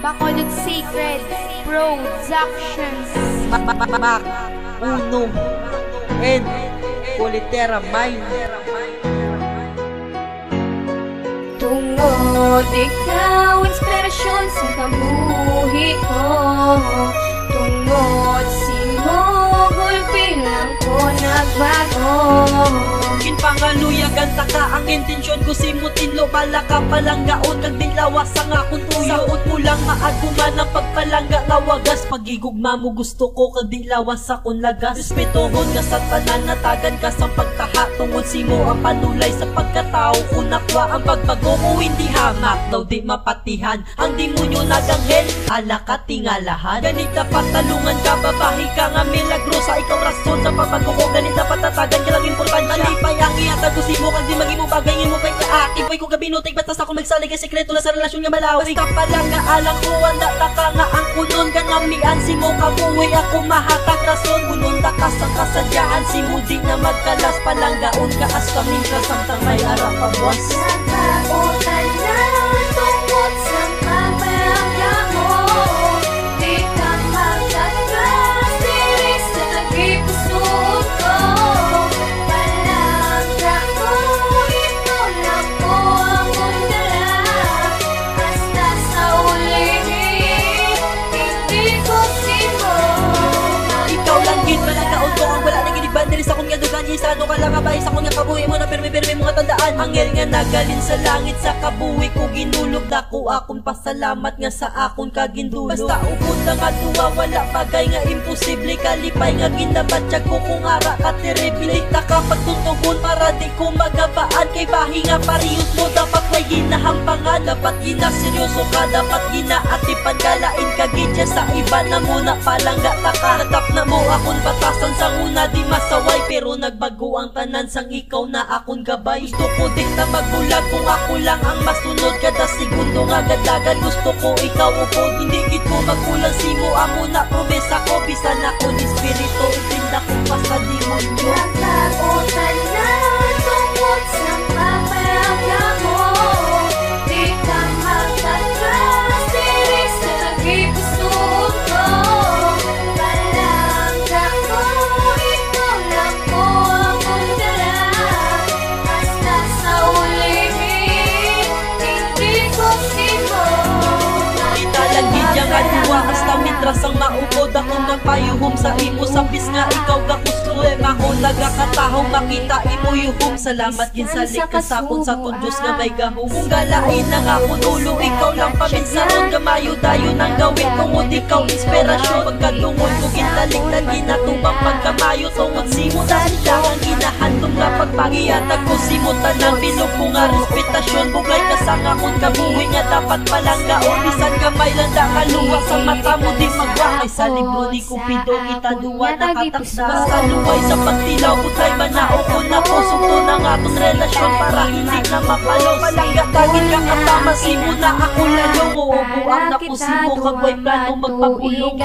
Bacolod Sacred Productions. Mac Uno and Politera Mine. Tungod ikaw, inspirasyon sa kabuhi ko. Tungod simo, gulpi lang ko nagbago. Pangaluyagan taka ang intensyon ko simutin lo malaka palanggaon kag dilawas ang akong tuyo. Saot mo lang maaguman ang pagpalangga nga wagas. Pagigugma mo gusto ko kag dilawas akong lagas. Respetuhon nga sa tanan natagan ka sa pagtaha. Tungod simo ang panulay sa pagkatao ko nakwa. Ang pagbago ko hindi hamak daw di mapatihan. Ang demonyo naganghel ala ka tingalahan. Ganit dapat talungan ka babahi ka nga milagro sa ikaw rason sa pagbago ko. Ganit dapat tatagan ka lang importansya. Ang iyatag ko simo kag di maging mo bagay mo kay kaakit. Boy ko gabinutig batas ako magsalig kay sekreto na sa relasyon nga malawi. Basta pa lang nga alam ko wanda taka nga ang kunon ka ngamian simo kabuhi ako mahatag rason. Kunon taka sa kasadyaan simo di na magkalas palanggaon ka as kaming kasamtang may arang pabwas. Nagkautan na tungkol sa pagpalangga mo. Di ka magkatras diri sa tagipusoon ko. Sa akong nga dugan, isano ka lang abay sa akong nga kabuhi mo na pirmi-pirmi mga tandaan. Angel nga nagalin sa langit sa kabuhi ko ginulog. Dako akong pasalamat nga sa akong kagindulog. Basta upod na nga duwa, wala bagay nga imposible. Kalipay nga ginabatyag ko kung ara ka teribilit na kapag tutugon para di ko magabaan. Kay bahi nga pariyot mo, dapat may ginahampangan. Dapat ginaseryoso ka, dapat ginaatipan. Kalain ka gidya sa iba na muna palangga taka. Natap na mo akong batasan sa una di masaway. Pero nagbago ang tanan sang ikaw na akong gabay. Gusto ko din na magbulag kung ako lang ang masunod. Kada segundo nga gadlagan gusto ko ikaw upod. Hindi gid ko magkulang simo amo na promesa ko. Bisan ako ni spirito itinda ko pa sa demonyo. Nagkautan na tungkol sa pagpalangga mo. Di ka magkatras diri sa tagipusoon ko. Palangga ko ikaw lang ko akong dala. Basta sa ulihin hindi ko simo. Italagid yang aduwa hasta mitras ang maupod. Akong magpayuhom sa imo sabis nga ikaw gakuslo. Ako nagakatahong makita imo yuhom. Salamat ginsalig ka sa akon sa tundos nga may gahom. Kung galain ang akong ulo ikaw lang paminsaon. Gamayo dayo nang gawin tungod ikaw inspirasyon. Pagkatungod ko gintaligtan ginatubang pagkamayo. Tungod simo na sila ang ginahandong na pagpangiyatag ko simo tanang bilog ko nga respetasyon. Bugay ka sa akong kabuhi nga dapat palanggaon. Bisan kamay lang da kaluwa sa mata mo di magwakay. Sa libro ni Cupido kita duwa nakatakda. Basta luway sa pagtilaw butay manao ko na po. Sugto na nga tong relasyon para hindi na mapalaw. Palangga tagin ka katama simo na ako lalo. Uubuang na po simo kag way plano magpagulong.